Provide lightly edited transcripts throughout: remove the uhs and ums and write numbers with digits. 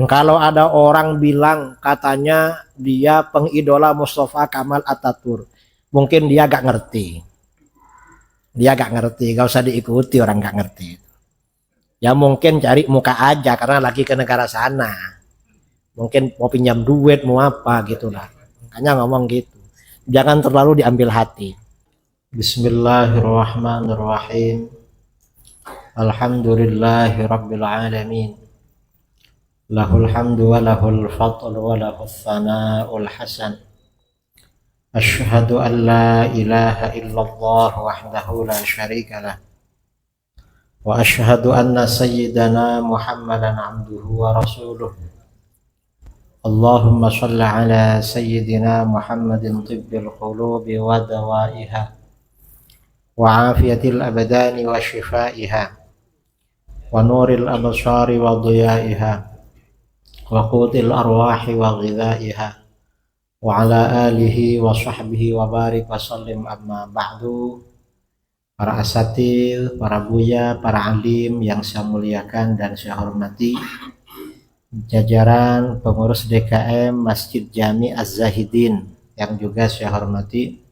Kalau ada orang bilang katanya dia pengidola Mustafa Kamal Ataturk, mungkin dia gak ngerti. Dia gak ngerti, gak usah diikuti orang gak ngerti. Ya mungkin cari muka aja karena lagi ke negara sana. Mungkin mau pinjam duit, mau apa gitu lah. Makanya ngomong gitu. Jangan terlalu diambil hati. Bismillahirrahmanirrahim. Alhamdulillahi rabbil alamin. Lahul hamdu wa lahul fadlu wa lahul thana'ul hasan. Asyhadu an la ilaha illallah wahdahu la syarika lah. Wa asyhadu anna sayyidana Muhammadan abduhu wa rasuluh. Allahumma shalli ala sayyidina Muhammadin tibbil qulubi wa dawaiha wa afiyatil abdani wa shifaiha wa nuril absari wa diyaiha wa qutil arwahi wa ghidaiha wa ala alihi wa sahbihi wa barik wa sallim. Amma ba'du. Para asatidz, para buya, para alim yang saya muliakan dan saya hormati, jajaran pengurus DKM Masjid Jami Az-Zahidin yang juga saya hormati,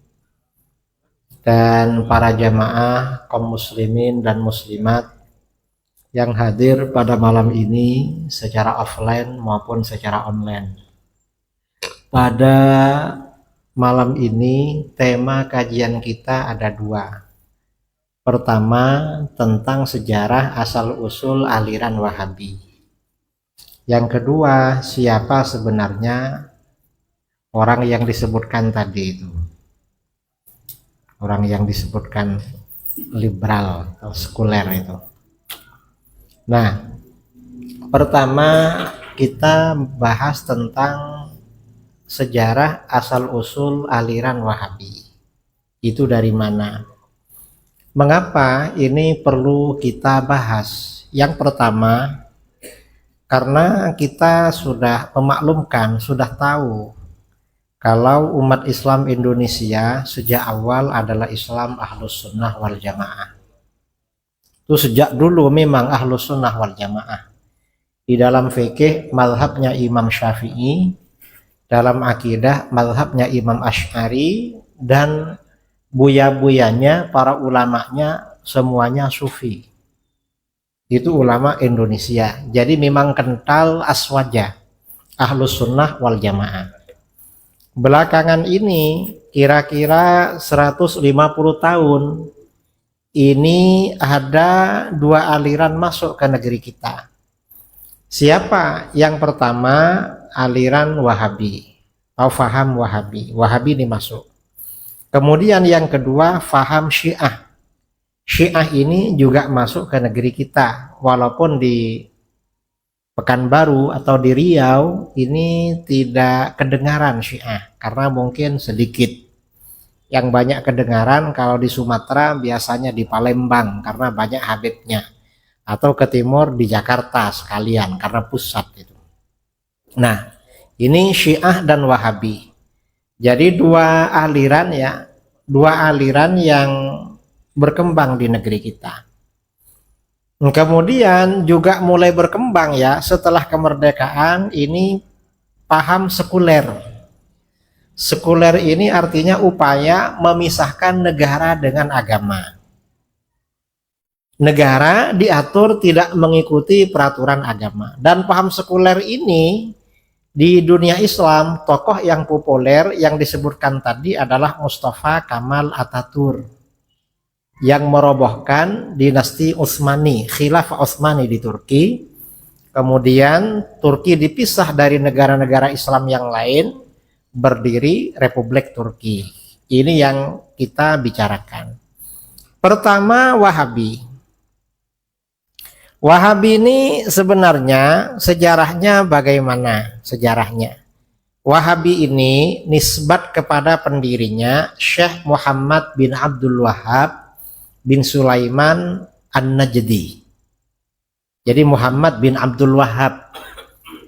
dan para jamaah kaum muslimin dan muslimat yang hadir pada malam ini secara offline maupun secara online. Pada malam ini tema kajian kita ada dua. Pertama, tentang sejarah asal-usul aliran Wahabi. Yang kedua, siapa sebenarnya orang yang disebutkan tadi itu. Orang yang disebutkan liberal atau sekuler itu. Nah, pertama kita bahas tentang sejarah asal-usul aliran Wahabi. Itu dari mana? Mengapa ini perlu kita bahas? Yang pertama, karena kita sudah memaklumkan, sudah tahu kalau umat Islam Indonesia sejak awal adalah Islam Ahlus Sunnah wal Jamaah. Itu sejak dulu memang Ahlus Sunnah wal Jamaah. Di dalam fikih mazhabnya Imam Syafi'i, dalam akidah mazhabnya Imam Asy'ari, dan buya-buyanya, para ulamanya semuanya sufi. Itu ulama Indonesia. Jadi memang kental aswaja Ahlus Sunnah wal Jamaah. Belakangan ini kira-kira 150 tahun ini ada dua aliran masuk ke negeri kita. Siapa? Yang pertama aliran Wahabi atau faham Wahabi. Wahabi ini masuk. Kemudian yang kedua faham Syiah. Syiah ini juga masuk ke negeri kita. Walaupun di Pekanbaru atau di Riau ini tidak kedengaran Syiah. Karena mungkin sedikit. Yang banyak kedengaran kalau di Sumatera biasanya di Palembang karena banyak habibnya. Atau ke timur di Jakarta sekalian karena pusat itu. Nah, ini Syiah dan Wahabi. Jadi dua aliran ya, dua aliran yang berkembang di negeri kita. Kemudian juga mulai berkembang ya setelah kemerdekaan ini paham sekuler. Sekuler ini artinya upaya memisahkan negara dengan agama. Negara diatur tidak mengikuti peraturan agama. Dan paham sekuler ini di dunia Islam, tokoh yang populer yang disebutkan tadi adalah Mustafa Kamal Ataturk yang merobohkan dinasti Utsmani, Khilafah Utsmani di Turki. Kemudian Turki dipisah dari negara-negara Islam yang lain, berdiri Republik Turki. Ini yang kita bicarakan. Pertama, Wahabi. Wahabi ini sebenarnya sejarahnya bagaimana? Sejarahnya Wahabi ini nisbat kepada pendirinya Syekh Muhammad bin Abdul Wahhab bin Sulaiman An-Najdi. Jadi Muhammad bin Abdul Wahhab.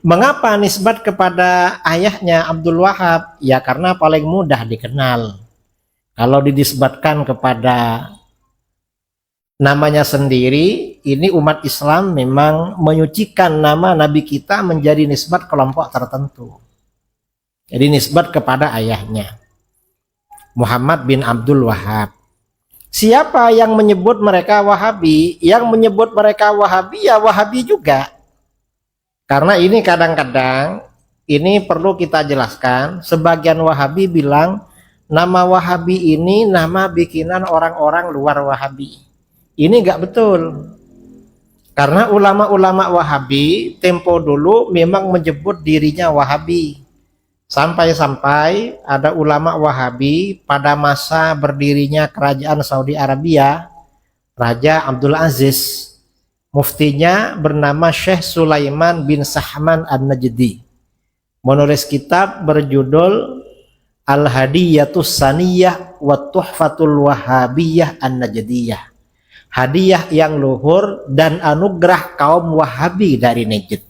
Mengapa nisbat kepada ayahnya Abdul Wahhab? Ya karena paling mudah dikenal. Kalau dinisbatkan kepada namanya sendiri, ini umat Islam memang menyucikan nama Nabi kita menjadi nisbat kelompok tertentu. Jadi nisbat kepada ayahnya, Muhammad bin Abdul Wahab. Siapa yang menyebut mereka Wahabi? Yang menyebut mereka Wahabi ya Wahabi juga. Karena ini kadang-kadang, ini perlu kita jelaskan, sebagian Wahabi bilang nama Wahabi ini nama bikinan orang-orang luar Wahabi. Ini enggak betul. Karena ulama-ulama Wahabi tempo dulu memang menyebut dirinya Wahabi. Sampai-sampai ada ulama Wahabi pada masa berdirinya kerajaan Saudi Arabia, Raja Abdul Aziz, muftinya bernama Syekh Sulaiman bin Sahman An-Najdi, menulis kitab berjudul Al-Hadiyatus Saniyah wa Tuhfatul Wahabiyah An-Najdiyah, hadiah yang luhur dan anugerah kaum Wahabi dari Najd.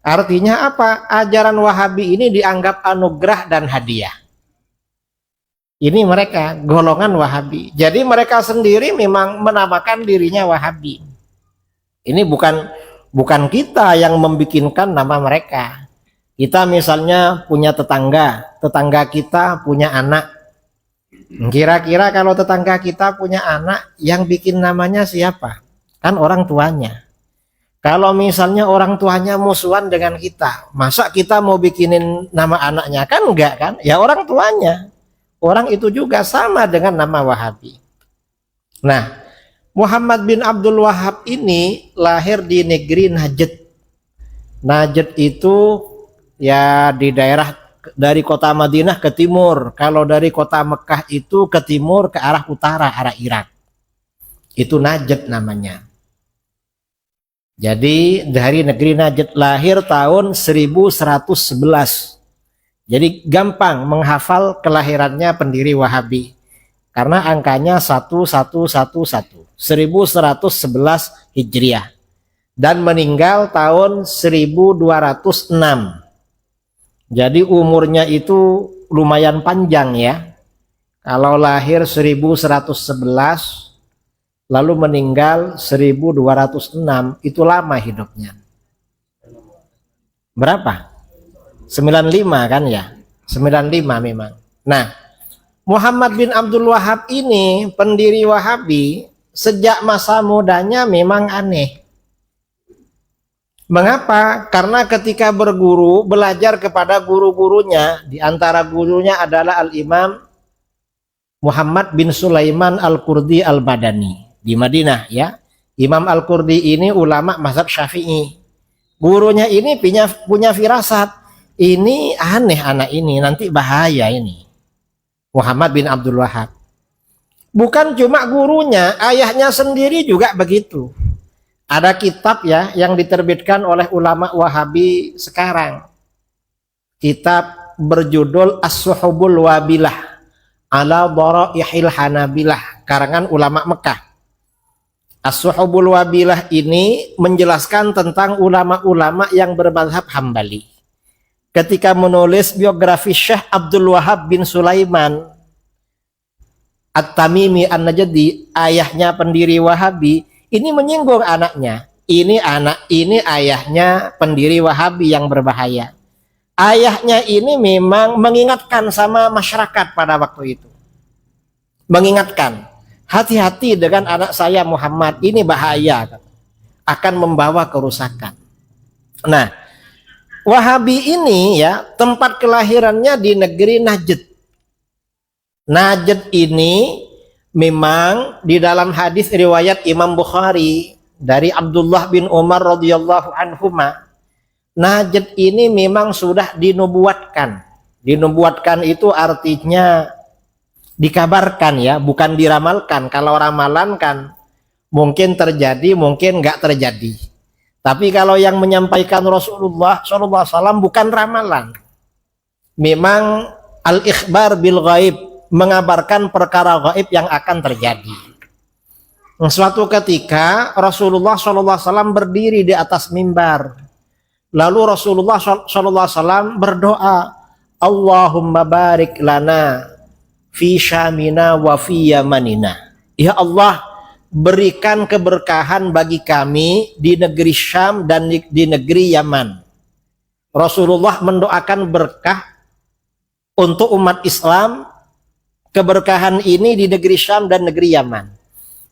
Artinya apa? Ajaran Wahabi ini dianggap anugerah dan hadiah. Ini mereka golongan Wahabi. Jadi mereka sendiri memang menamakan dirinya Wahabi. Ini bukan kita yang membikinkan nama mereka. Kita misalnya punya tetangga kita punya anak. Kira-kira kalau tetangga kita punya anak, yang bikin namanya siapa? Kan orang tuanya. Kalau misalnya orang tuanya musuhan dengan kita, masa kita mau bikinin nama anaknya? Kan enggak kan? Ya orang tuanya. Orang itu juga sama dengan nama Wahabi. Nah, Muhammad bin Abdul Wahab ini lahir di negeri Najd. Najd itu ya di daerah dari kota Madinah ke timur. Kalau dari kota Mekah itu ke timur, ke arah utara, arah Irak. Itu Najd namanya. Jadi dari negeri Najd, lahir tahun 1111. Jadi gampang menghafal kelahirannya pendiri Wahabi. Karena angkanya 1111. 1111 Hijriah. Dan meninggal tahun 1206. Jadi umurnya itu lumayan panjang ya. Kalau lahir 1111 lalu meninggal 1206, itu lama hidupnya. Berapa? 95 kan ya? 95 memang. Nah, Muhammad bin Abdul Wahab ini pendiri Wahabi sejak masa mudanya memang aneh. Mengapa? Karena ketika berguru, belajar kepada guru-gurunya, di antara gurunya adalah Al-Imam Muhammad bin Sulaiman Al-Qurdi Al-Badani di Madinah ya. Imam Al-Qurdi ini ulama mazhab Syafi'i. Gurunya ini punya firasat, ini aneh anak ini, nanti bahaya ini. Muhammad bin Abdul Wahab. Bukan cuma gurunya, ayahnya sendiri juga begitu. Ada kitab ya yang diterbitkan oleh ulama Wahabi sekarang. Kitab berjudul As-Suhubul Wabilah ala Dharaihil Hanabilah, karangan ulama Mekah. As-Suhubul Wabilah ini menjelaskan tentang ulama-ulama yang bermadzhab Hambali. Ketika menulis biografi Syekh Abdul Wahab bin Sulaiman At-Tamimi An-Najdi, ayahnya pendiri Wahabi, ini menyinggung anaknya. Ini ayahnya pendiri Wahabi yang berbahaya. Ayahnya ini memang mengingatkan sama masyarakat pada waktu itu. Mengingatkan, hati-hati dengan anak saya Muhammad, ini bahaya, akan membawa kerusakan. Nah, Wahabi ini ya tempat kelahirannya di negeri Najd. Najd ini memang di dalam hadis riwayat Imam Bukhari dari Abdullah bin Umar radhiyallahu anhuma, Najd ini memang sudah dinubuatkan. Dinubuatkan itu artinya dikabarkan ya, bukan diramalkan. Kalau ramalan kan mungkin terjadi, mungkin nggak terjadi. Tapi kalau yang menyampaikan Rasulullah SAW bukan ramalan. Memang al-ikhbar bil ghaib, mengabarkan perkara gaib yang akan terjadi. Suatu ketika Rasulullah SAW berdiri di atas mimbar. Lalu Rasulullah SAW berdoa, Allahumma barik lana fi syamina wa fi yamanina. Ya Allah, berikan keberkahan bagi kami di negeri Syam dan di negeri Yaman. Rasulullah mendoakan berkah untuk umat Islam, keberkahan ini di negeri Syam dan negeri Yaman.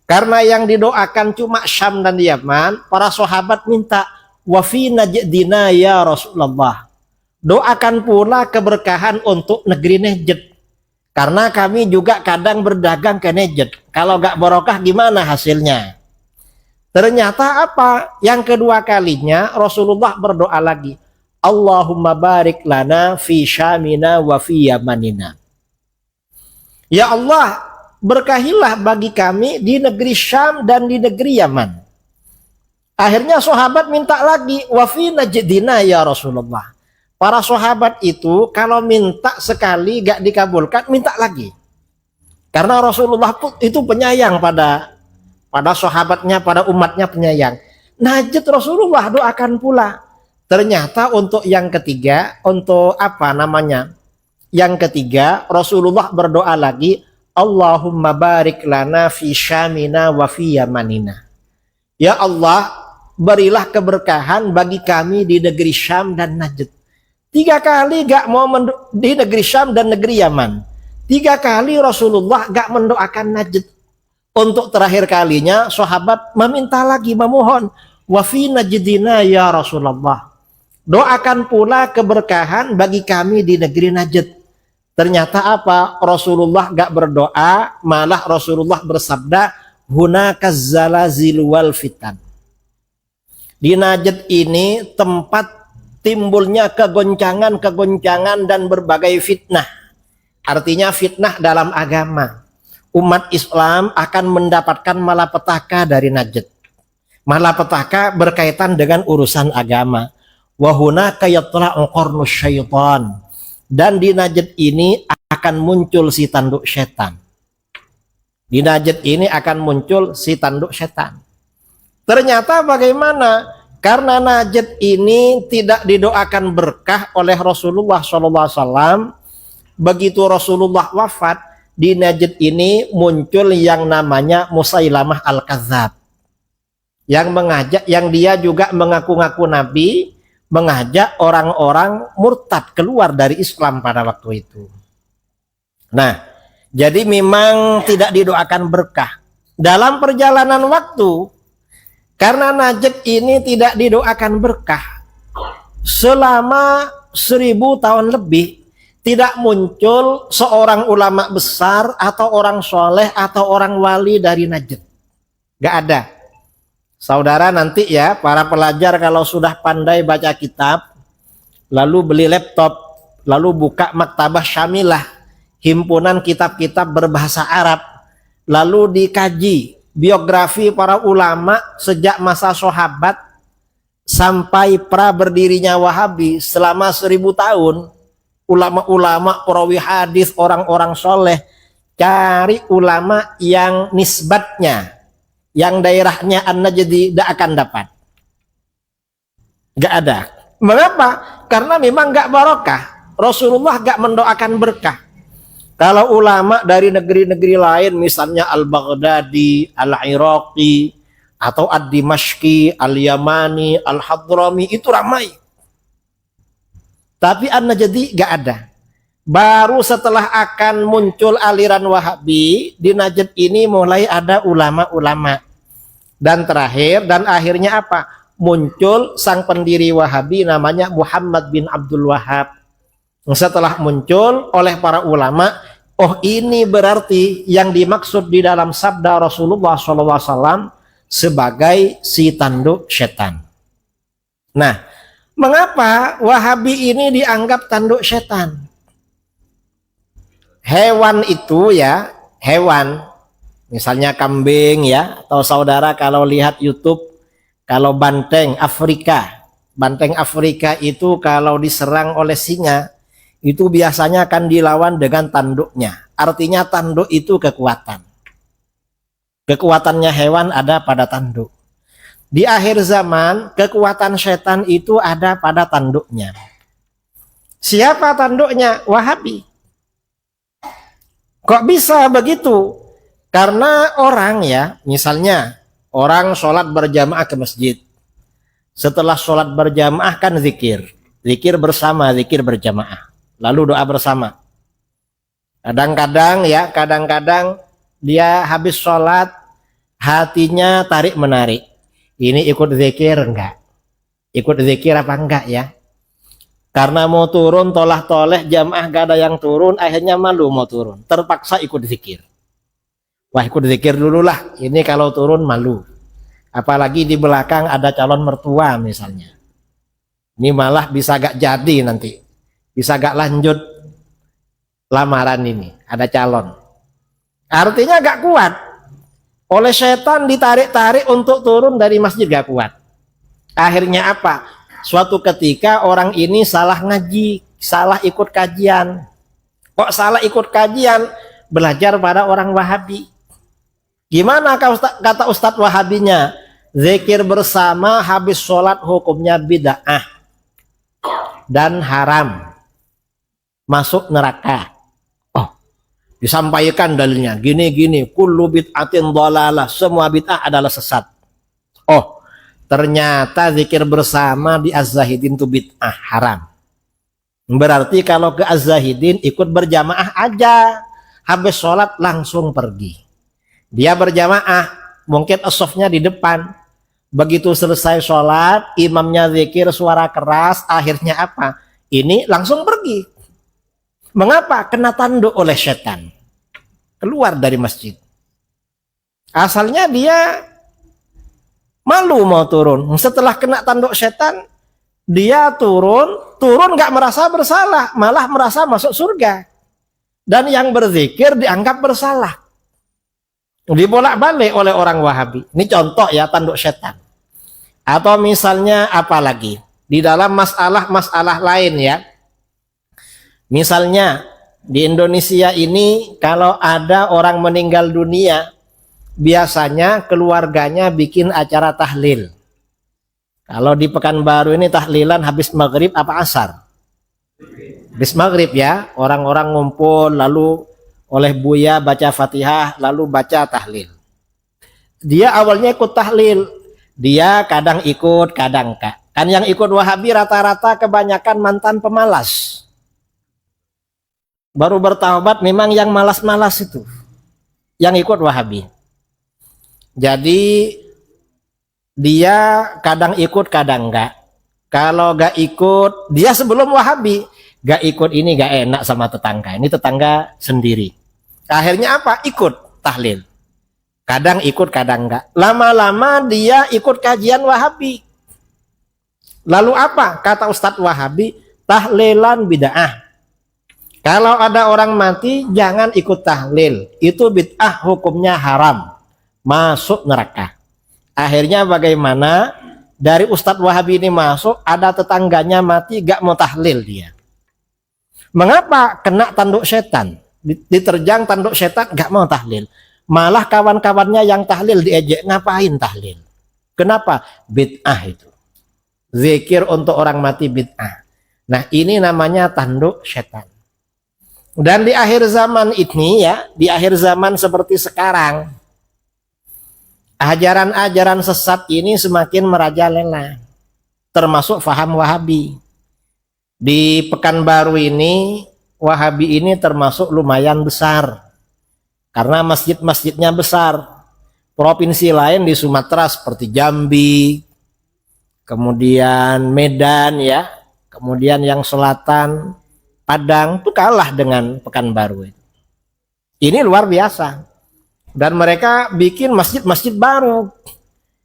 Karena yang didoakan cuma Syam dan Yaman, para sahabat minta, wa fi najdina ya Rasulullah, doakan pula keberkahan untuk negeri Najd. Karena kami juga kadang berdagang ke Najd. Kalau gak barokah gimana hasilnya? Ternyata apa? Yang kedua kalinya Rasulullah berdoa lagi, Allahumma barik lana fi Syamina wa fi Yamanina. Ya Allah, berkahilah bagi kami di negeri Syam dan di negeri Yaman. Akhirnya sahabat minta lagi, wa fi najdina ya Rasulullah. Para sahabat itu kalau minta sekali gak dikabulkan, minta lagi. Karena Rasulullah itu penyayang pada sahabatnya, pada umatnya penyayang. Najd Rasulullah doakan pula. Ternyata untuk yang ketiga, untuk apa namanya? Yang ketiga, Rasulullah berdoa lagi, Allahumma barik lana fi Syamina wa fi Yamanina. Ya Allah, berilah keberkahan bagi kami di negeri Syam dan Najd. 3 kali gak mau di negeri Syam dan negeri Yaman. 3 kali Rasulullah gak mendoakan Najd. Untuk terakhir kalinya sahabat meminta lagi, memohon, wa fi najdina ya Rasulullah, doakan pula keberkahan bagi kami di negeri Najd. Ternyata apa? Rasulullah gak berdoa, malah Rasulullah bersabda, hunakaz zalazil wal fitan. Di Najd ini tempat timbulnya kegoncangan dan berbagai fitnah. Artinya fitnah dalam agama. Umat Islam akan mendapatkan malapetaka dari Najd. Malapetaka berkaitan dengan urusan agama. Wa hunaka yatla'u qarnus syaitan. Dan di Najd ini akan muncul si tanduk setan. Di Najd ini akan muncul si tanduk setan. Ternyata bagaimana? Karena Najd ini tidak didoakan berkah oleh Rasulullah SAW. Begitu Rasulullah wafat, di Najd ini muncul yang namanya Musailamah Al-Kadzab. Yang dia juga mengaku-ngaku Nabi, mengajak orang-orang murtad keluar dari Islam pada waktu itu. Nah, jadi memang tidak didoakan berkah. Dalam perjalanan waktu, karena Najd ini tidak didoakan berkah, selama 1000 tahun lebih tidak muncul seorang ulama besar atau orang soleh atau orang wali dari Najd. Gak ada. Saudara nanti ya, para pelajar kalau sudah pandai baca kitab, lalu beli laptop, lalu buka Maktabah Syamilah, himpunan kitab-kitab berbahasa Arab, lalu dikaji biografi para ulama sejak masa sahabat sampai pra berdirinya Wahabi selama 1000 tahun. Ulama-ulama, perawi hadis, orang-orang soleh, cari ulama yang nisbatnya, yang daerahnya An-Najdi, tidak akan dapat. Gak ada. Mengapa? Karena memang gak barokah. Rasulullah gak mendoakan berkah. Kalau ulama dari negeri-negeri lain, misalnya Al-Baghdadi, Al-Iraqi, atau Ad-Dimashqi, Al-Yamani, Al-Hadrami, itu ramai. Tapi An-Najdi gak ada. Baru setelah akan muncul aliran Wahabi, di Najd ini mulai ada ulama-ulama. Dan terakhir, dan akhirnya apa? Muncul sang pendiri Wahabi namanya Muhammad bin Abdul Wahab. Setelah muncul oleh para ulama, oh ini berarti yang dimaksud di dalam sabda Rasulullah SAW sebagai si tanduk setan. Nah, mengapa Wahabi ini dianggap tanduk setan? Hewan itu ya, hewan, misalnya kambing ya, atau saudara kalau lihat YouTube, kalau banteng Afrika itu kalau diserang oleh singa, itu biasanya akan dilawan dengan tanduknya. Artinya tanduk itu kekuatan. Kekuatannya hewan ada pada tanduk. Di akhir zaman, kekuatan setan itu ada pada tanduknya. Siapa tanduknya? Wahabi. Kok bisa begitu? Karena orang ya, misalnya orang sholat berjamaah ke masjid. Setelah sholat berjamaah kan zikir. Zikir bersama, zikir berjamaah. Lalu doa bersama. Kadang-kadang ya, kadang-kadang dia habis sholat, hatinya tarik menarik. Ini ikut zikir enggak? Ikut zikir apa enggak ya? Karena mau turun tolah-toleh jamaah gak ada yang turun, akhirnya malu mau turun. Terpaksa ikut zikir. Wah, ikut zikir dulu lah. Ini kalau turun malu. Apalagi di belakang ada calon mertua misalnya. Ini malah bisa gak jadi nanti. Bisa gak lanjut lamaran ini. Ada calon. Artinya gak kuat. Oleh setan ditarik-tarik untuk turun dari masjid gak kuat. Akhirnya apa? Suatu ketika orang ini salah ngaji. Salah ikut kajian. Kok salah ikut kajian? Belajar pada orang Wahabi. Gimana kata Ustadz Wahabinya? Zikir bersama habis sholat hukumnya bid'ah dan haram, masuk neraka. Oh, disampaikan dalilnya gini-gini, kullu bid'atin dhalalah, semua bid'ah adalah sesat. Oh, ternyata zikir bersama di Az-Zahidin itu bid'ah, haram. Berarti kalau ke Az-Zahidin ikut berjamaah aja, habis sholat langsung pergi. Dia berjamaah, mungkin as-safnya di depan. Begitu selesai sholat, imamnya zikir suara keras, akhirnya apa? Ini langsung pergi. Mengapa? Kena tanduk oleh setan. Keluar dari masjid. Asalnya dia malu mau turun. Setelah kena tanduk setan, dia turun gak merasa bersalah, malah merasa masuk surga. Dan yang berzikir dianggap bersalah. Dibolak-balik oleh orang Wahabi. Ini contoh ya, tanduk setan. Atau misalnya apa lagi? Di dalam masalah-masalah lain ya. Misalnya di Indonesia ini kalau ada orang meninggal dunia, biasanya keluarganya bikin acara tahlil. Kalau di Pekanbaru ini tahlilan habis maghrib apa asar? Habis maghrib ya, orang-orang ngumpul lalu oleh Buya baca Fatihah lalu baca tahlil. Dia awalnya ikut tahlil, dia kadang ikut kadang enggak. Kan yang ikut Wahabi rata-rata kebanyakan mantan pemalas. Baru bertaubat memang yang malas-malas itu yang ikut Wahabi. Jadi dia kadang ikut kadang enggak. Kalau enggak ikut, dia sebelum Wahabi gak ikut ini gak enak sama tetangga. Ini tetangga sendiri. Akhirnya apa? Ikut tahlil. Kadang ikut, kadang enggak. Lama-lama dia ikut kajian Wahabi. Lalu apa? Kata Ustadz Wahabi, tahlilan bid'ah. Kalau ada orang mati, jangan ikut tahlil. Itu bid'ah, hukumnya haram. Masuk neraka. Akhirnya bagaimana? Dari Ustadz Wahabi ini masuk, ada tetangganya mati, gak mau tahlil dia. Mengapa? Kena tanduk setan. Diterjang tanduk setan, gak mau tahlil. Malah kawan-kawannya yang tahlil diejek, ngapain tahlil? Kenapa? Bid'ah itu. Zikir untuk orang mati bid'ah. Nah, ini namanya tanduk setan. Dan di akhir zaman ini ya, di akhir zaman seperti sekarang, ajaran-ajaran sesat ini semakin merajalela. Termasuk faham Wahabi. Di Pekanbaru ini, Wahabi ini termasuk lumayan besar. Karena masjid-masjidnya besar. Provinsi lain di Sumatera seperti Jambi, kemudian Medan ya, kemudian yang selatan, Padang, itu kalah dengan Pekanbaru. Ini luar biasa. Dan mereka bikin masjid-masjid baru.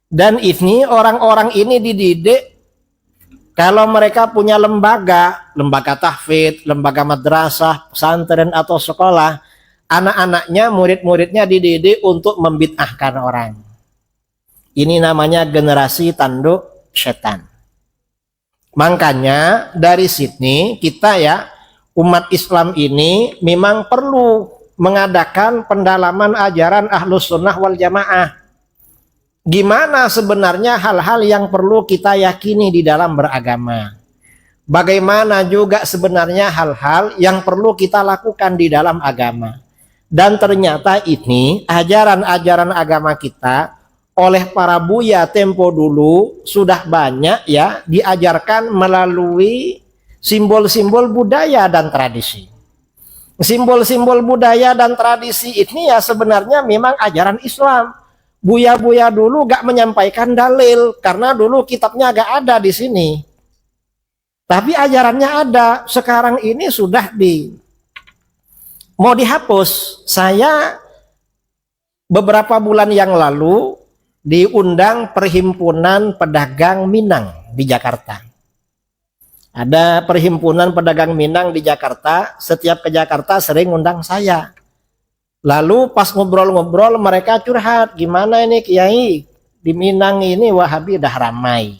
Dan ini orang-orang ini dididik. Kalau mereka punya lembaga tahfidz, lembaga madrasah, pesantren atau sekolah, anak-anaknya, murid-muridnya dididik untuk membid'ahkan orang. Ini namanya generasi tanduk setan. Makanya dari sini kita ya, umat Islam ini memang perlu mengadakan pendalaman ajaran Ahlus Sunnah wal Jamaah. Gimana sebenarnya hal-hal yang perlu kita yakini di dalam beragama? Bagaimana juga sebenarnya hal-hal yang perlu kita lakukan di dalam agama? Dan ternyata ini ajaran-ajaran agama kita oleh para buya tempo dulu sudah banyak ya diajarkan melalui simbol-simbol budaya dan tradisi. Simbol-simbol budaya dan tradisi ini ya sebenarnya memang ajaran Islam. Buya-buya dulu gak menyampaikan dalil karena dulu kitabnya gak ada di sini. Tapi ajarannya ada. Sekarang ini sudah mau dihapus. Saya beberapa bulan yang lalu diundang Perhimpunan Pedagang Minang di Jakarta. Ada Perhimpunan Pedagang Minang di Jakarta, setiap ke Jakarta sering undang saya. Lalu pas ngobrol-ngobrol mereka curhat, gimana ini Kiai, di Minang ini Wahabi dah ramai.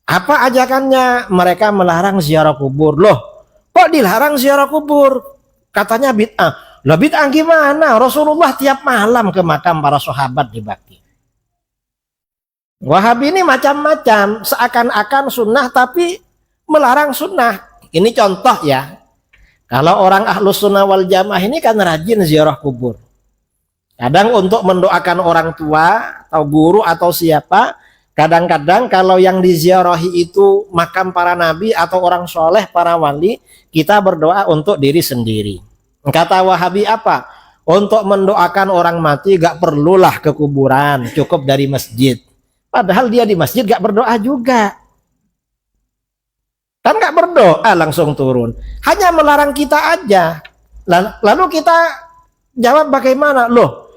Apa ajakannya? Mereka melarang ziarah kubur. Loh, kok dilarang ziarah kubur? Katanya bid'ah. Lah bid'ah gimana? Rasulullah tiap malam ke makam para sahabat di Baqi. Wahabi ini macam-macam, seakan-akan sunnah tapi melarang sunnah. Ini contoh ya. Kalau orang ahlus sunnah wal jamaah ini kan rajin ziarah kubur. Kadang untuk mendoakan orang tua atau guru atau siapa. Kadang-kadang kalau yang diziarahi itu makam para nabi atau orang soleh, para wali, kita berdoa untuk diri sendiri. Kata Wahabi apa? Untuk mendoakan orang mati gak perlulah ke kuburan, cukup dari masjid. Padahal dia di masjid gak berdoa juga. Kan gak berdoa langsung turun. Hanya melarang kita aja. Lalu kita jawab bagaimana? Loh,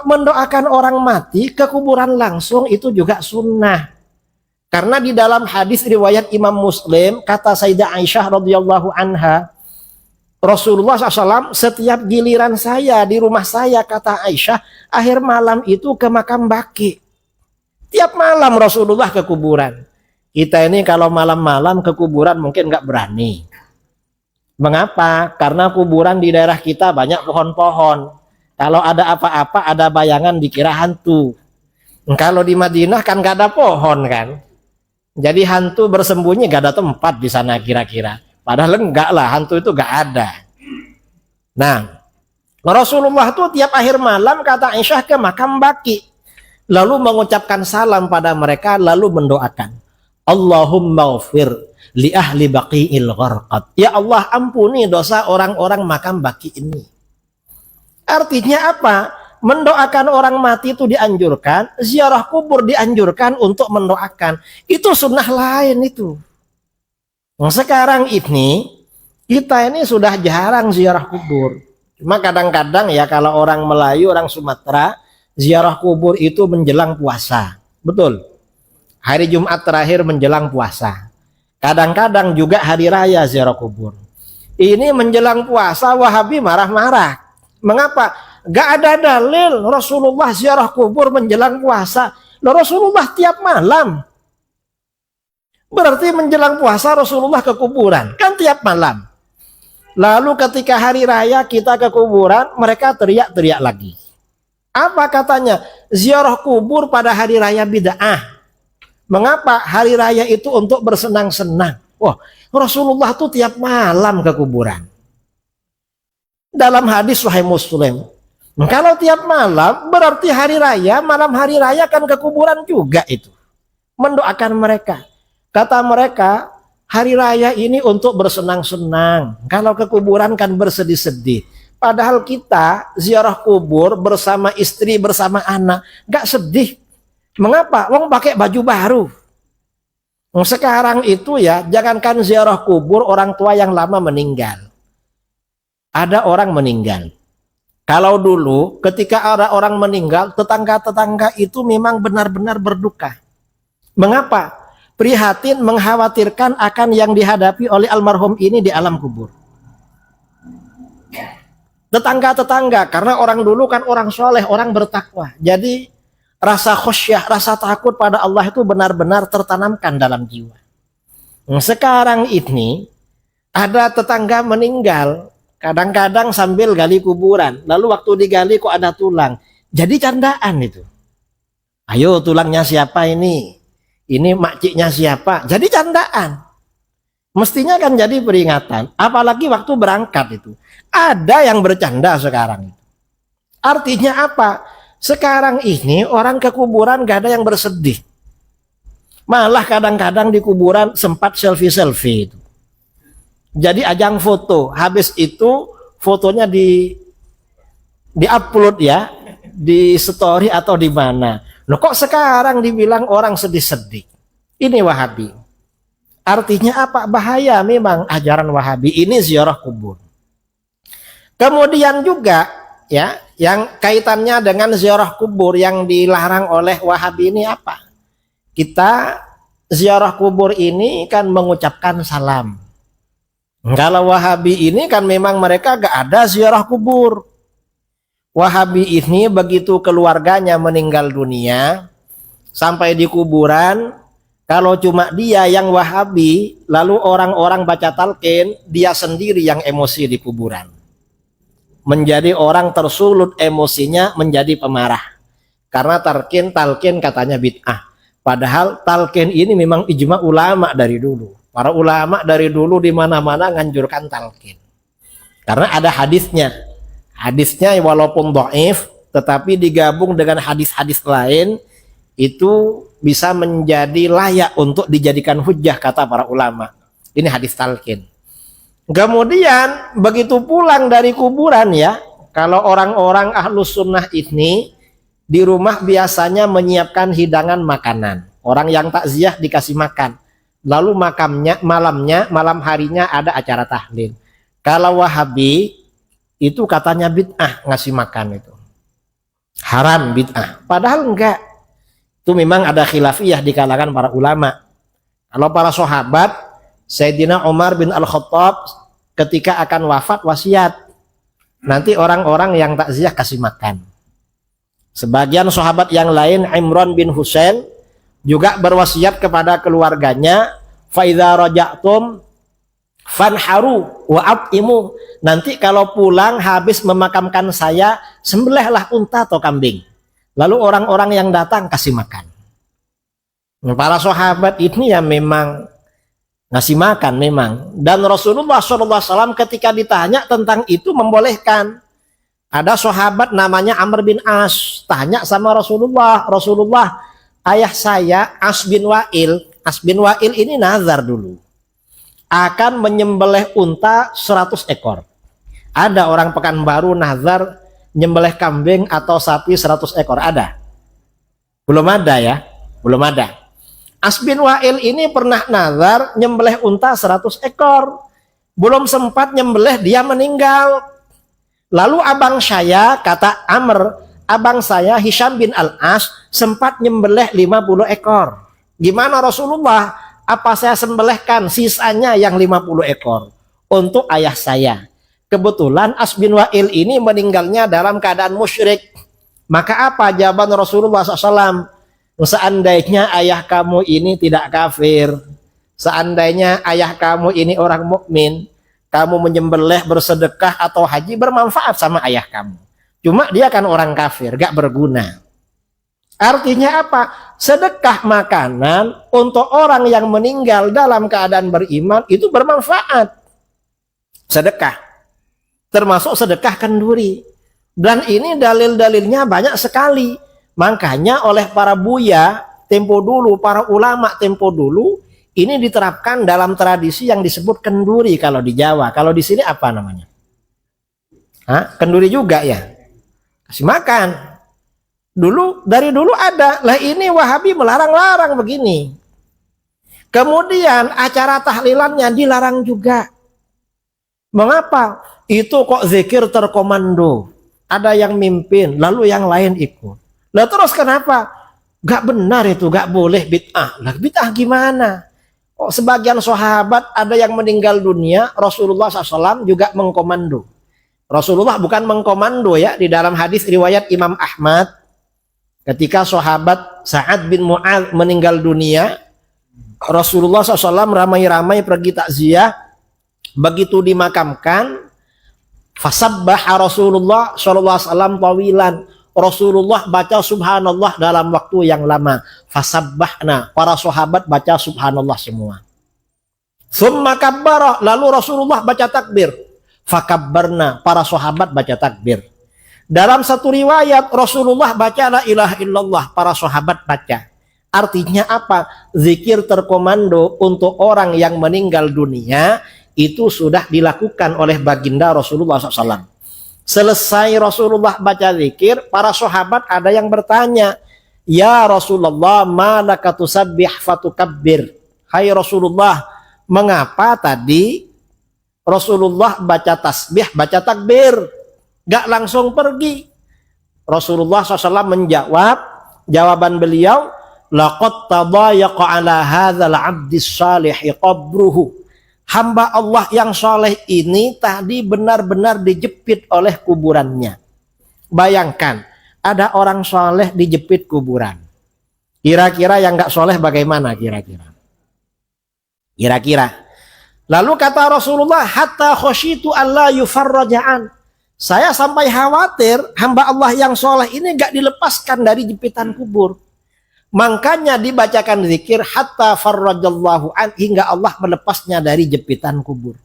mendoakan orang mati ke kuburan langsung itu juga sunnah. Karena di dalam hadis riwayat Imam Muslim, kata Sayyidah Aisyah radhiyallahu anha, Rasulullah SAW setiap giliran saya di rumah saya, kata Aisyah, akhir malam itu ke makam Baqi. Tiap malam Rasulullah ke kuburan. Kita ini kalau malam-malam ke kuburan mungkin nggak berani. Mengapa? Karena kuburan di daerah kita banyak pohon-pohon. Kalau ada apa-apa, ada bayangan dikira hantu. Kalau di Madinah kan nggak ada pohon kan. Jadi hantu bersembunyi nggak ada tempat di sana kira-kira. Padahal enggak lah, hantu itu enggak ada. Nah, Rasulullah itu tiap akhir malam kata Aisyah ke makam Baqi. Lalu mengucapkan salam pada mereka, lalu mendoakan. Allahumma ghfir li ahli Baqi'il gharqad. Ya Allah, ampuni dosa orang-orang makam Baqi ini. Artinya apa? Mendoakan orang mati itu dianjurkan, ziarah kubur dianjurkan untuk mendoakan. Itu sunnah lain itu. Sekarang ini kita ini sudah jarang ziarah kubur. Cuma kadang-kadang ya kalau orang Melayu, orang Sumatera, ziarah kubur itu menjelang puasa. Betul. Hari Jumat terakhir menjelang puasa. Kadang-kadang juga hari raya ziarah kubur. Ini menjelang puasa Wahabi marah-marah. Mengapa? Gak ada dalil Rasulullah ziarah kubur menjelang puasa. Rasulullah tiap malam. Berarti menjelang puasa Rasulullah ke kuburan. Kan tiap malam. Lalu ketika hari raya kita ke kuburan, mereka teriak-teriak lagi. Apa katanya? Ziarah kubur pada hari raya bid'ah. Mengapa? Hari raya itu untuk bersenang-senang. Wah, Rasulullah tuh tiap malam ke kuburan. Dalam hadis Sahih Muslim. Kalau tiap malam, berarti hari raya, malam hari raya kan ke kuburan juga itu. Mendoakan mereka. Kata mereka, hari raya ini untuk bersenang-senang. Kalau ke kuburan kan bersedih-sedih. Padahal kita ziarah kubur bersama istri, bersama anak. Gak sedih. Mengapa? Wong pakai baju baru. Sekarang itu ya, jangankan ziarah kubur orang tua yang lama meninggal. Ada orang meninggal. Kalau dulu ketika ada orang meninggal, tetangga-tetangga itu memang benar-benar berduka. Mengapa? Prihatin, mengkhawatirkan akan yang dihadapi oleh almarhum ini di alam kubur. Tetangga-tetangga, karena orang dulu kan orang soleh, orang bertakwa. Jadi rasa khosyah, rasa takut pada Allah itu benar-benar tertanamkan dalam jiwa. Sekarang ini ada tetangga meninggal, kadang-kadang sambil gali kuburan. Lalu waktu digali kok ada tulang. Jadi candaan itu. Ayo tulangnya siapa ini? Ini makciknya siapa? Jadi candaan. Mestinya kan jadi peringatan. Apalagi waktu berangkat itu. Ada yang bercanda sekarang. Artinya apa? Sekarang ini orang ke kuburan gak ada yang bersedih. Malah kadang-kadang di kuburan sempat selfie-selfie itu. Jadi ajang foto. Habis itu fotonya di-upload ya, di story atau di mana. Loh kok sekarang dibilang orang sedih-sedih? Ini Wahabi. Artinya apa? Bahaya memang ajaran Wahabi ini ziarah kubur. Kemudian juga ya, yang kaitannya dengan ziarah kubur yang dilarang oleh Wahabi ini apa? Kita ziarah kubur ini kan mengucapkan salam. Kalau Wahabi ini kan memang mereka gak ada ziarah kubur. Wahabi ini begitu keluarganya meninggal dunia, sampai di kuburan, kalau cuma dia yang Wahabi, lalu orang-orang baca talqin, dia sendiri yang emosi di kuburan. Menjadi orang tersulut emosinya, menjadi pemarah. Karena talqin katanya bid'ah. Padahal talqin ini memang ijma ulama dari dulu. Para ulama dari dulu di mana-mana nganjurkan talqin. Karena ada hadisnya. Hadisnya walaupun dhaif, tetapi digabung dengan hadis-hadis lain, itu bisa menjadi layak untuk dijadikan hujjah kata para ulama. Ini hadis talqin. Kemudian begitu pulang dari kuburan ya, kalau orang-orang ahlus sunnah ini di rumah biasanya menyiapkan hidangan makanan. Orang yang takziah dikasih makan. Lalu malam harinya ada acara tahlil. Kalau Wahabi itu katanya bid'ah ngasih makan itu. Haram bid'ah. Padahal enggak. Itu memang ada khilafiyah di kalangan para ulama. Kalau para sahabat, Sayyidina Umar bin Al-Khattab ketika akan wafat wasiat, nanti orang-orang yang takziah kasih makan. Sebagian sahabat yang lain, Imran bin Husain juga berwasiat kepada keluarganya, fa idza raja'tum fanharu wa at'imu. Nanti kalau pulang habis memakamkan saya, sembelihlah unta atau kambing. Lalu orang-orang yang datang kasih makan. Para sahabat ini ya memang ngasih makan memang. Dan Rasulullah SAW ketika ditanya tentang itu membolehkan. Ada sahabat namanya Amr bin As tanya sama Rasulullah, Rasulullah, ayah saya As bin Wa'il ini nazar dulu akan menyembelih unta 100 ekor. Ada orang Pekanbaru nazar nyembelih kambing atau sapi 100 ekor, ada? Belum ada ya, belum ada. As bin Wa'il ini pernah nazar nyembelih unta 100 ekor. Belum sempat nyembelih dia meninggal. Lalu abang saya, kata Amr, abang saya Hisham bin Al-As sempat nyembelih 50 ekor. Gimana Rasulullah? Apa saya sembelihkan sisanya yang 50 ekor untuk ayah saya? Kebetulan As bin Wa'il ini meninggalnya dalam keadaan musyrik. Maka apa jawaban Rasulullah SAW? Seandainya ayah kamu ini tidak kafir, seandainya ayah kamu ini orang mukmin, kamu menyembelih, bersedekah atau haji bermanfaat sama ayah kamu. Cuma dia kan orang kafir, gak berguna. Artinya apa? Sedekah makanan untuk orang yang meninggal dalam keadaan beriman itu bermanfaat. Sedekah. Termasuk sedekah kenduri. Dan ini dalil-dalilnya banyak sekali. Makanya oleh para buya tempo dulu, para ulama tempo dulu, ini diterapkan dalam tradisi yang disebut kenduri kalau di Jawa. Kalau di sini apa namanya? Hah? Kenduri juga ya? Kasih makan. Dari dulu ada. Lah ini Wahabi melarang-larang begini. Kemudian acara tahlilannya dilarang juga. Mengapa? Itu kok zikir terkomando. Ada yang mimpin, lalu yang lain ikut. Lah terus kenapa? Gak benar itu, gak boleh bid'ah. Lah bid'ah gimana? Oh, sebagian sahabat ada yang meninggal dunia, Rasulullah SAW juga mengkomando. Rasulullah bukan mengkomando ya, di dalam hadis riwayat Imam Ahmad, ketika sahabat Sa'ad bin Mu'adz meninggal dunia, Rasulullah SAW ramai-ramai pergi takziah. Begitu dimakamkan, fasabbaha Rasulullah SAW tawilan. Rasulullah baca subhanallah dalam waktu yang lama. Fasabbahna, para sahabat baca subhanallah semua. Tsumma kabbara, lalu Rasulullah baca takbir. Fakabbarna, para sahabat baca takbir. Dalam satu riwayat Rasulullah baca la ilaha illallah, para sahabat baca. Artinya apa? Zikir terkomando untuk orang yang meninggal dunia itu sudah dilakukan oleh baginda Rasulullah SAW. Selesai Rasulullah baca zikir, para sahabat ada yang bertanya, ya Rasulullah, ma laka tusabbih fatukabbir. Hai Rasulullah, mengapa tadi Rasulullah baca tasbih, baca takbir, gak langsung pergi? Rasulullah SAW menjawab, jawaban beliau, laqad tadayaqa ala hadzal abdis salihi qabruhu. Hamba Allah yang soleh ini tadi benar-benar dijepit oleh kuburannya. Bayangkan, ada orang soleh dijepit kuburan. Kira-kira yang gak soleh bagaimana kira-kira? Kira-kira. Lalu kata Rasulullah, hatta khosyitu alla yufarraja'an. Saya sampai khawatir hamba Allah yang soleh ini gak dilepaskan dari jepitan kubur. Makanya dibacakan zikir hatta farrajallahu an, hingga Allah melepasnya dari jepitan kubur.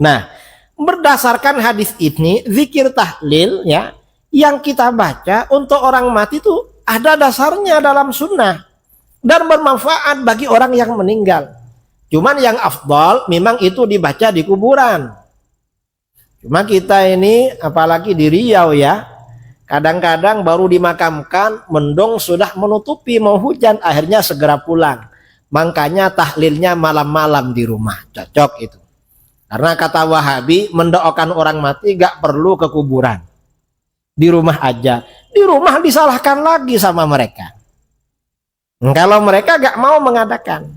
Nah, berdasarkan hadis ini, zikir tahlil ya yang kita baca untuk orang mati itu ada dasarnya dalam sunnah dan bermanfaat bagi orang yang meninggal. Cuman yang afdal memang itu dibaca di kuburan. Cuma kita ini apalagi di Riau ya, kadang-kadang baru dimakamkan, mendung sudah menutupi, mau hujan, akhirnya segera pulang. Makanya tahlilnya malam-malam di rumah, cocok itu. Karena kata Wahabi, mendoakan orang mati gak perlu ke kuburan. Di rumah aja. Di rumah disalahkan lagi sama mereka. Kalau mereka gak mau mengadakan.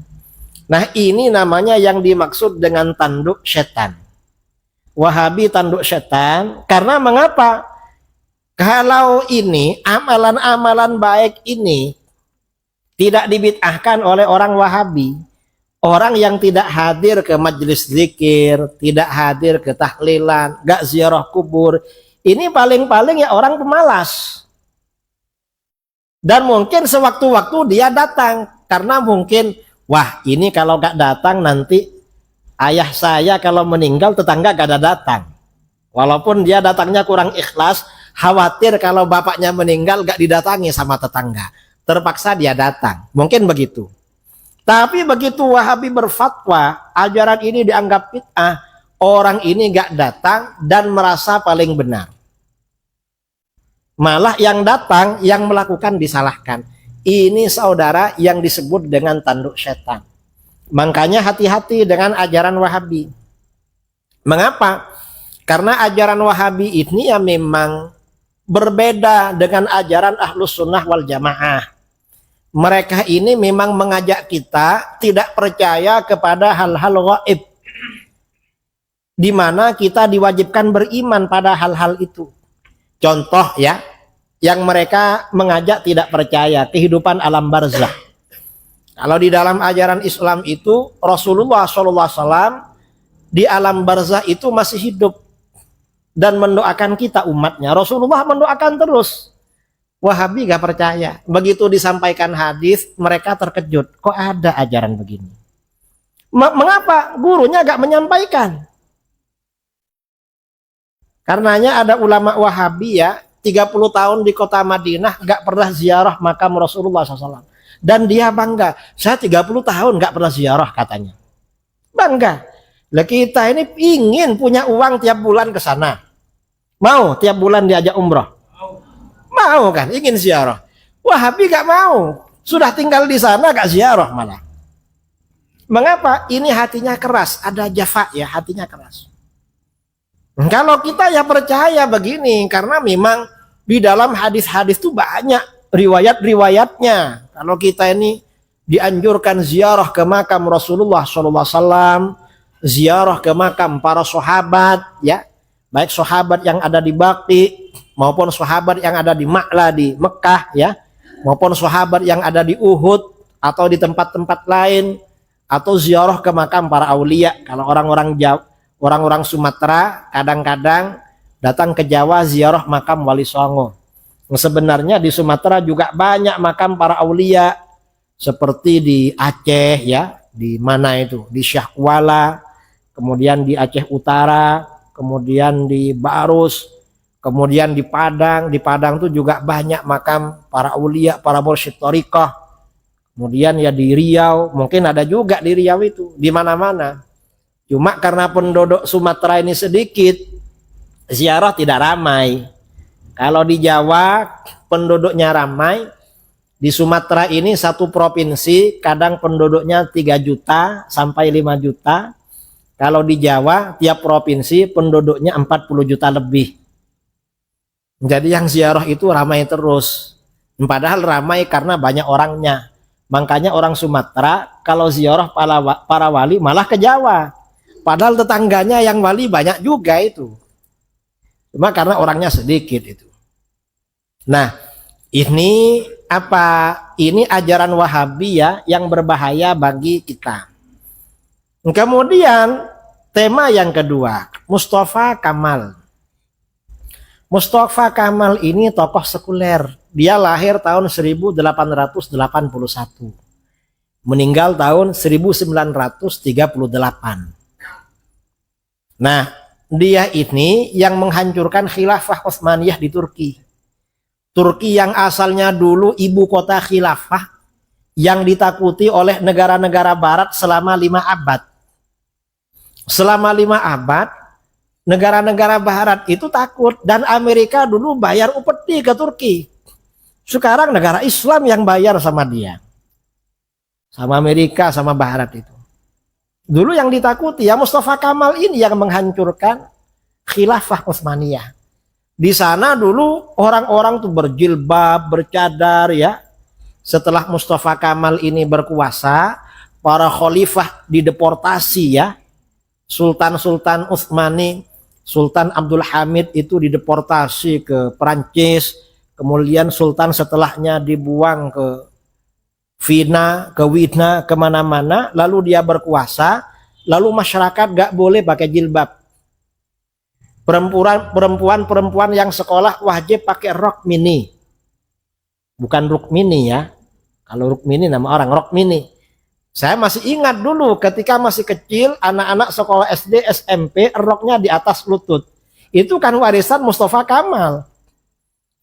Nah ini namanya yang dimaksud dengan tanduk setan. Wahabi tanduk setan, karena mengapa? Kalau ini amalan-amalan baik ini tidak dibid'ahkan oleh orang Wahabi, orang yang tidak hadir ke majelis zikir, tidak hadir ke tahlilan, gak ziarah kubur, ini paling-paling ya orang pemalas. Dan mungkin sewaktu-waktu dia datang, karena mungkin, wah ini kalau gak datang nanti ayah saya kalau meninggal tetangga gak ada datang. Walaupun dia datangnya kurang ikhlas, khawatir kalau bapaknya meninggal gak didatangi sama tetangga, terpaksa dia datang, mungkin begitu. Tapi begitu Wahabi berfatwa ajaran ini dianggap bid'ah, orang ini gak datang dan merasa paling benar, malah yang datang yang melakukan disalahkan. Ini saudara yang disebut dengan tanduk setan. Makanya hati-hati dengan ajaran Wahabi. Mengapa? Karena ajaran Wahabi ini ya memang berbeda dengan ajaran Ahlus Sunnah wal Jamaah. Mereka ini memang mengajak kita tidak percaya kepada hal-hal gaib, di mana kita diwajibkan beriman pada hal-hal itu. Contoh ya, yang mereka mengajak tidak percaya kehidupan alam barzakh. Kalau di dalam ajaran Islam itu Rasulullah SAW di alam barzakh itu masih hidup dan mendoakan kita umatnya. Rasulullah mendoakan terus. Wahabi gak percaya. Begitu disampaikan hadis, mereka terkejut. Kok ada ajaran begini? Mengapa? Gurunya gak menyampaikan. Karenanya ada ulama Wahabi ya, 30 tahun di kota Madinah gak pernah ziarah makam Rasulullah SAW. Dan dia bangga, saya 30 tahun gak pernah ziarah katanya. Bangga. Lah kita ini ingin punya uang tiap bulan ke sana. Mau tiap bulan diajak umroh? Mau kan, ingin ziarah. Wahabi gak mau. Sudah tinggal di sana gak ziarah malah. Mengapa? Ini hatinya keras, ada jafa ya, hatinya keras. Kalau kita ya percaya begini, karena memang di dalam hadis-hadis itu banyak riwayat-riwayatnya. Kalau kita ini dianjurkan ziarah ke makam Rasulullah SAW, ziarah ke makam para sahabat, ya, baik sahabat yang ada di Baqi maupun sahabat yang ada di Ma'la di Mekah, ya, maupun sahabat yang ada di Uhud atau di tempat-tempat lain, atau ziarah ke makam para aulia. Kalau orang-orang Jawa, orang-orang Sumatera kadang-kadang datang ke Jawa ziarah makam Wali Songo. Sebenarnya di Sumatera juga banyak makam para aulia, seperti di Aceh ya, di mana itu, di Syahkuala, kemudian di Aceh Utara, kemudian di Barus, kemudian di Padang. Di Padang itu juga banyak makam para aulia, para mursyid thariqah. Kemudian ya di Riau, mungkin ada juga di Riau itu, di mana-mana. Cuma karena penduduk Sumatera ini sedikit, ziarah tidak ramai. Kalau di Jawa penduduknya ramai, di Sumatera ini satu provinsi kadang penduduknya 3 juta sampai 5 juta. Kalau di Jawa tiap provinsi penduduknya 40 juta lebih. Jadi yang ziarah itu ramai terus. Padahal ramai karena banyak orangnya. Makanya orang Sumatera kalau ziarah para wali malah ke Jawa. Padahal tetangganya yang wali banyak juga itu. Cuma karena orangnya sedikit itu. Nah, ini apa? Ini ajaran Wahabiyah yang berbahaya bagi kita. Kemudian tema yang kedua, Mustafa Kamal. Mustafa Kamal ini tokoh sekuler. Dia lahir tahun 1881. Meninggal tahun 1938. Nah, dia ini yang menghancurkan khilafah Utsmaniyah di Turki. Turki yang asalnya dulu ibu kota khilafah yang ditakuti oleh negara-negara barat selama 5 abad. Selama 5 abad, negara-negara barat itu takut dan Amerika dulu bayar upeti ke Turki. Sekarang negara Islam yang bayar sama dia. Sama Amerika, sama barat itu. Dulu yang ditakuti ya Mustafa Kamal ini yang menghancurkan khilafah Utsmaniyah. Di sana dulu orang-orang tuh berjilbab, bercadar ya. Setelah Mustafa Kamal ini berkuasa, para khalifah dideportasi ya. Sultan-sultan Utsmani, Sultan Abdul Hamid itu dideportasi ke Perancis. Kemudian sultan setelahnya dibuang ke Vina, ke Widna, kemana-mana. Lalu dia berkuasa, lalu masyarakat gak boleh pakai jilbab. Perempuan yang sekolah wajib pakai rok mini. Bukan rok mini ya. Kalau rok mini nama orang, rok mini. Saya masih ingat dulu ketika masih kecil, anak-anak sekolah SD, SMP, roknya di atas lutut. Itu kan warisan Mustafa Kamal.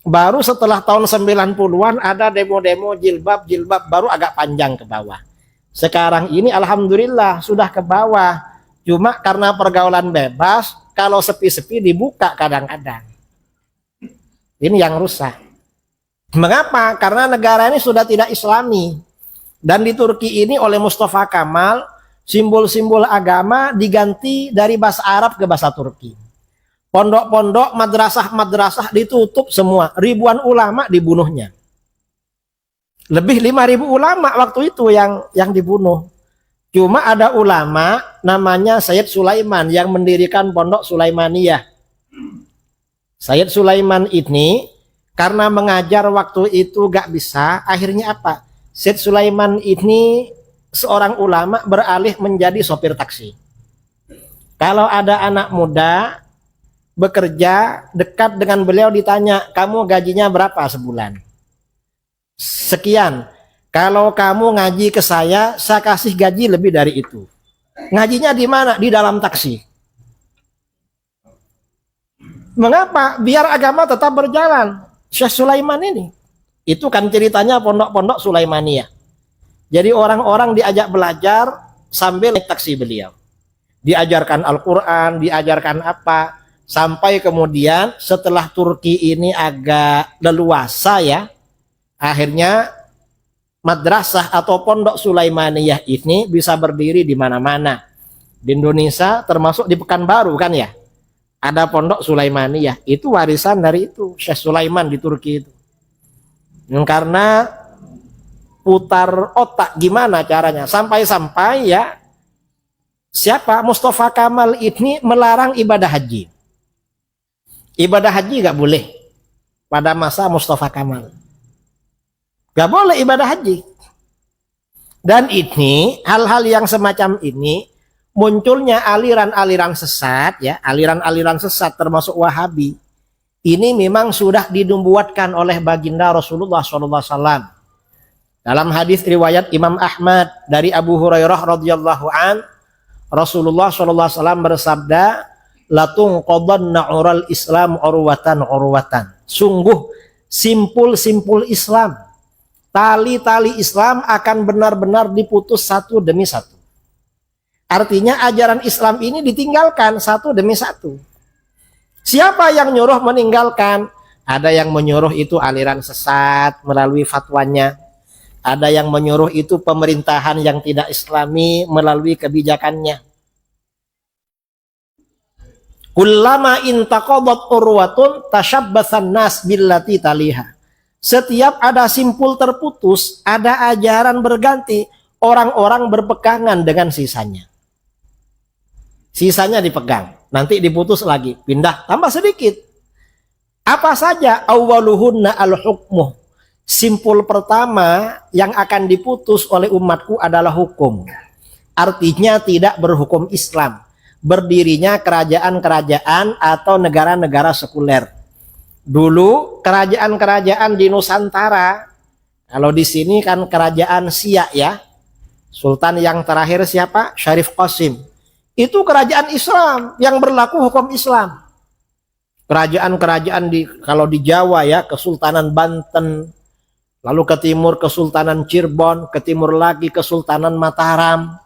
Baru setelah tahun 90-an ada demo-demo jilbab baru agak panjang ke bawah. Sekarang ini alhamdulillah sudah ke bawah. Cuma karena pergaulan bebas, kalau sepi-sepi dibuka kadang-kadang. Ini yang rusak. Mengapa? Karena negara ini sudah tidak islami. Dan di Turki ini oleh Mustafa Kamal, simbol-simbol agama diganti dari bahasa Arab ke bahasa Turki. Pondok-pondok, madrasah-madrasah ditutup semua. Ribuan ulama dibunuhnya. Lebih 5.000 ulama waktu itu yang dibunuh. Cuma ada ulama namanya Sayyid Sulaiman yang mendirikan pondok Sulaimaniyah. Sayyid Sulaiman ini karena mengajar waktu itu gak bisa, akhirnya apa? Sayyid Sulaiman ini seorang ulama beralih menjadi sopir taksi. Kalau ada anak muda bekerja dekat dengan beliau ditanya, kamu gajinya berapa sebulan? Sekian. Kalau kamu ngaji ke saya kasih gaji lebih dari itu. Ngajinya di mana? Di dalam taksi. Mengapa? Biar agama tetap berjalan. Syekh Sulaiman ini. Itu kan ceritanya pondok-pondok Sulaimaniyah. Jadi orang-orang diajak belajar sambil naik taksi beliau. Diajarkan Al-Quran, diajarkan apa. Sampai kemudian setelah Turki ini agak leluasa ya. Akhirnya madrasah atau pondok Sulaimaniyah ini bisa berdiri di mana-mana. Di Indonesia termasuk di Pekanbaru kan ya. Ada pondok Sulaimaniyah. Itu warisan dari itu Syekh Sulaiman di Turki itu. Karena putar otak gimana caranya. Sampai-sampai ya siapa? Mustafa Kamal ini melarang ibadah haji. Ibadah haji gak boleh pada masa Mustafa Kamal. Gak boleh ibadah haji. Dan ini hal-hal yang semacam ini munculnya aliran-aliran sesat ya, aliran-aliran sesat termasuk Wahabi. Ini memang sudah dibuatkan oleh baginda Rasulullah SAW. Dalam hadis riwayat Imam Ahmad dari Abu Hurairah radhiyallahu an, Rasulullah sallallahu alaihi wasallam bersabda, "Latung qadanna ural Islam urwatan urwatan." Sungguh simpul-simpul Islam, tali-tali Islam akan benar-benar diputus satu demi satu. Artinya ajaran Islam ini ditinggalkan satu demi satu. Siapa yang nyuruh meninggalkan? Ada yang menyuruh itu aliran sesat melalui fatwanya. Ada yang menyuruh itu pemerintahan yang tidak islami melalui kebijakannya. Kullama intaqadat urwatun tashabbatsan nas billati taliha. Setiap ada simpul terputus, ada ajaran berganti, orang-orang berpegangan dengan sisanya. Sisanya dipegang, nanti diputus lagi, pindah, tambah sedikit. Apa saja? Awwaluhunna al-hukmuh. Simpul pertama yang akan diputus oleh umatku adalah hukum. Artinya tidak berhukum Islam. Berdirinya kerajaan-kerajaan atau negara-negara sekuler. Dulu kerajaan-kerajaan di Nusantara, kalau di sini kan kerajaan Siak ya. Sultan yang terakhir siapa? Syarif Qasim. Itu kerajaan Islam yang berlaku hukum Islam. Kerajaan-kerajaan kalau di Jawa ya, Kesultanan Banten, lalu ke timur Kesultanan Cirebon, ke timur lagi Kesultanan Mataram,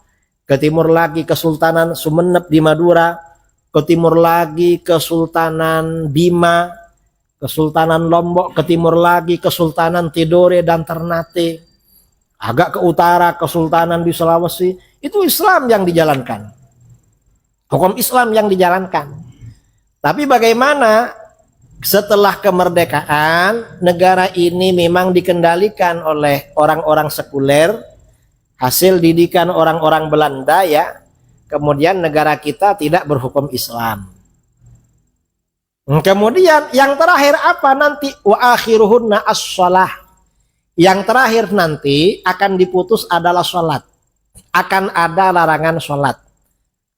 ke timur lagi Kesultanan Sumeneb di Madura, ke timur lagi Kesultanan Bima, Kesultanan Lombok, ke timur lagi Kesultanan Tidore dan Ternate, agak ke utara Kesultanan di Sulawesi. Itu Islam yang dijalankan. Hukum Islam yang dijalankan. Tapi bagaimana setelah kemerdekaan, negara ini memang dikendalikan oleh orang-orang sekuler, hasil didikan orang-orang Belanda ya. Kemudian negara kita tidak berhukum Islam. Kemudian yang terakhir apa nanti? Wa akhiruhunna as-shalah. Yang terakhir nanti akan diputus adalah sholat. Akan ada larangan sholat.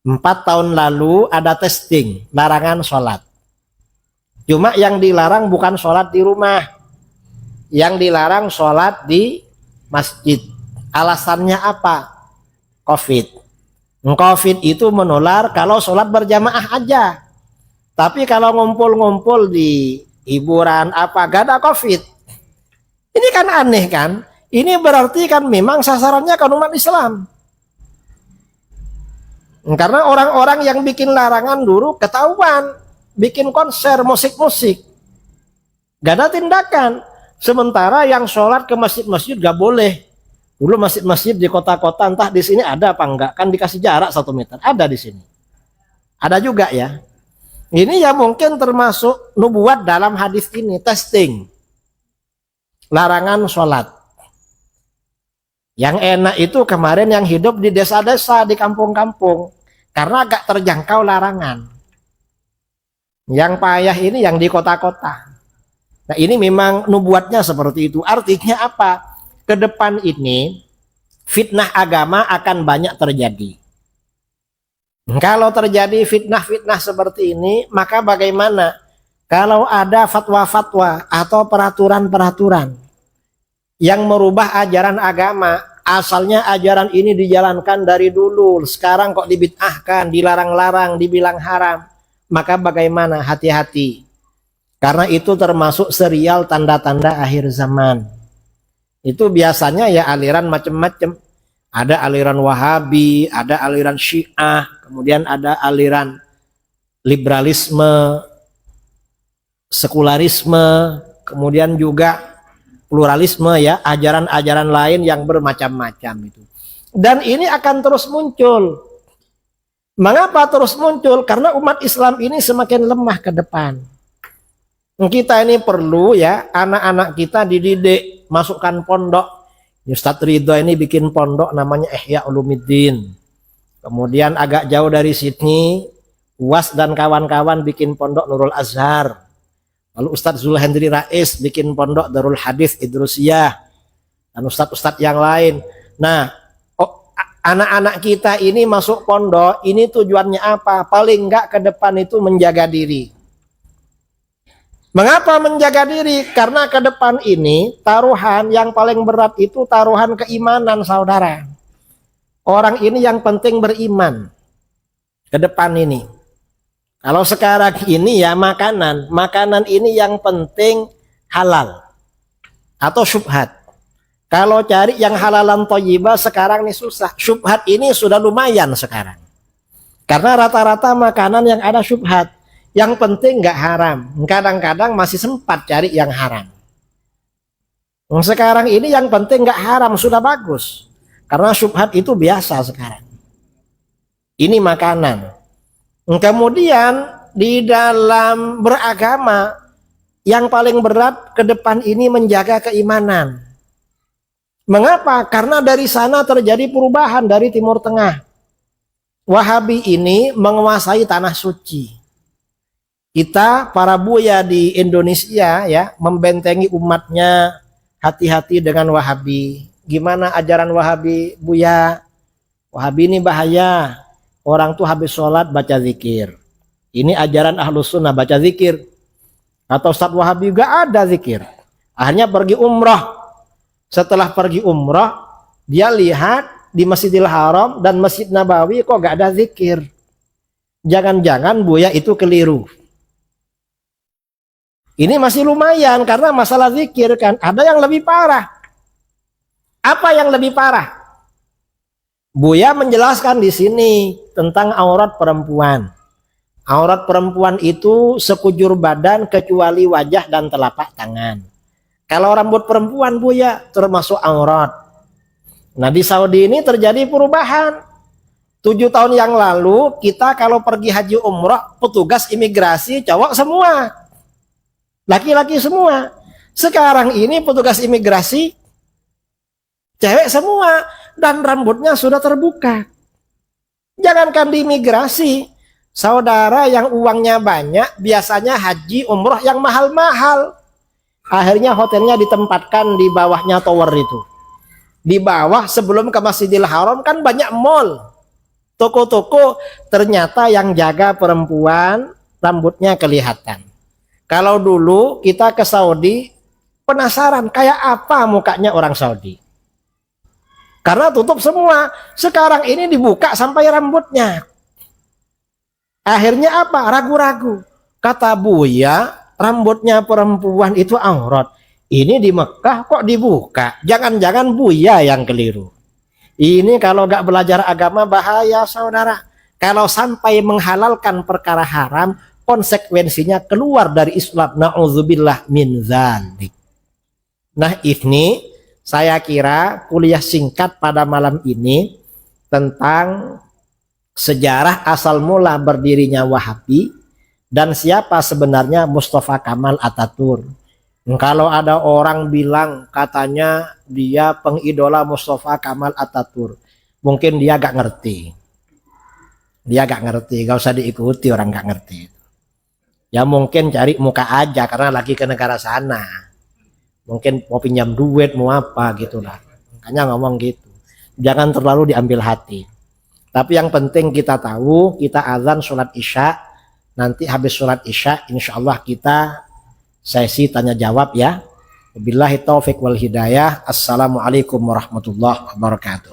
4 tahun lalu ada testing, larangan sholat. Cuma yang dilarang bukan sholat di rumah. Yang dilarang sholat di masjid. Alasannya apa? COVID. COVID itu menular kalau sholat berjamaah aja. Tapi kalau ngumpul-ngumpul di hiburan apa, gak ada COVID. Ini kan aneh kan? Ini berarti kan memang sasarannya kan umat Islam. Karena orang-orang yang bikin larangan dulu ketahuan, bikin konser musik-musik, gak ada tindakan. Sementara yang sholat ke masjid-masjid gak boleh. Dulu masjid-masjid di kota-kota, entah di sini ada apa enggak, kan dikasih jarak 1 meter, ada di sini. Ada juga ya. Ini ya mungkin termasuk nubuat dalam hadis ini, testing. Larangan sholat. Yang enak itu kemarin yang hidup di desa-desa, di kampung-kampung. Karena agak terjangkau larangan. Yang payah ini yang di kota-kota. Nah ini memang nubuatnya seperti itu. Artinya apa? Ke depan ini fitnah agama akan banyak terjadi. Kalau terjadi fitnah-fitnah seperti ini, maka bagaimana? Kalau ada fatwa-fatwa atau peraturan-peraturan yang merubah ajaran agama, asalnya ajaran ini dijalankan dari dulu, sekarang kok dibid'ahkan, dilarang-larang, dibilang haram, maka bagaimana? Hati-hati. Karena itu termasuk serial tanda-tanda akhir zaman. Itu biasanya ya aliran macam-macam. Ada aliran Wahabi, ada aliran Syiah, kemudian ada aliran liberalisme, sekularisme, kemudian juga pluralisme ya, ajaran-ajaran lain yang bermacam-macam itu. Dan ini akan terus muncul. Mengapa terus muncul? Karena umat Islam ini semakin lemah ke depan. Kita ini perlu ya, anak-anak kita dididik, masukkan pondok. Ustadz Ridho ini bikin pondok namanya Ihya Ulumuddin. Kemudian agak jauh dari sini, UAS dan kawan-kawan bikin pondok Nurul Azhar. Lalu Ustadz Zulhendri Rais bikin pondok Darul Hadis Idrusiyah. Dan ustadz-ustadz yang lain. Nah, anak-anak kita ini masuk pondok, ini tujuannya apa? Paling enggak ke depan itu menjaga diri. Mengapa menjaga diri? Karena ke depan ini taruhan yang paling berat itu taruhan keimanan, saudara. Orang ini yang penting beriman ke depan ini. Kalau sekarang ini ya makanan ini yang penting halal atau syubhat. Kalau cari yang halalan thayyibah sekarang ini susah. Syubhat ini sudah lumayan sekarang. Karena rata-rata makanan yang ada syubhat. Yang penting nggak haram. Kadang-kadang masih sempat cari yang haram. Sekarang ini yang penting nggak haram sudah bagus. Karena syubhat itu biasa sekarang. Ini makanan. Kemudian di dalam beragama yang paling berat ke depan ini menjaga keimanan. Mengapa? Karena dari sana terjadi perubahan dari Timur Tengah. Wahabi ini menguasai tanah suci. Kita para buya di Indonesia ya membentengi umatnya, hati-hati dengan Wahabi. Gimana ajaran Wahabi, Buya? Wahabi ini bahaya. Orang tuh habis sholat baca zikir. Ini ajaran Ahlus Sunnah baca zikir. Atau Ustadz Wahabi juga ada zikir. Akhirnya pergi umrah. Setelah pergi umrah, dia lihat di Masjidil Haram dan Masjid Nabawi kok gak ada zikir. Jangan-jangan Buya itu keliru. Ini masih lumayan karena masalah zikir kan. Ada yang lebih parah. Apa yang lebih parah? Buya menjelaskan di sini tentang aurat perempuan. Aurat perempuan itu sekujur badan kecuali wajah dan telapak tangan. Kalau rambut perempuan Buya termasuk aurat. Nah di Saudi ini terjadi perubahan. 7 tahun yang lalu kita kalau pergi haji umrah petugas imigrasi cowok semua. Laki-laki semua. Sekarang ini petugas imigrasi cewek semua. Dan rambutnya sudah terbuka. Jangankan di imigrasi, saudara yang uangnya banyak biasanya haji umroh yang mahal-mahal. Akhirnya hotelnya ditempatkan di bawahnya tower itu. Di bawah sebelum ke Masjidil Haram kan banyak mall. Toko-toko ternyata yang jaga perempuan rambutnya kelihatan. Kalau dulu kita ke Saudi penasaran kayak apa mukanya orang Saudi. Karena tutup semua. Sekarang ini dibuka sampai rambutnya. Akhirnya apa? Ragu-ragu. Kata Buya, rambutnya perempuan itu aurat. Ini di Mekah kok dibuka. Jangan-jangan Buya yang keliru. Ini kalau gak belajar agama bahaya saudara. Kalau sampai menghalalkan perkara haram, konsekuensinya keluar dari Islam. Na'udzubillah min dzalik. Nah ini saya kira kuliah singkat pada malam ini tentang sejarah asal mula berdirinya Wahabi dan siapa sebenarnya Mustafa Kamal Ataturk. Kalau ada orang bilang katanya dia pengidola Mustafa Kamal Ataturk, mungkin dia gak ngerti. Dia gak ngerti, gak usah diikuti orang gak ngerti. Ya mungkin cari muka aja karena lagi ke negara sana. Mungkin mau pinjam duit, mau apa gitu lah. Makanya ngomong gitu. Jangan terlalu diambil hati. Tapi yang penting kita tahu, kita azan sholat isya. Nanti habis sholat isya, insya Allah kita sesi tanya jawab ya. Wabillahi taufiq wal hidayah. Assalamualaikum warahmatullahi wabarakatuh.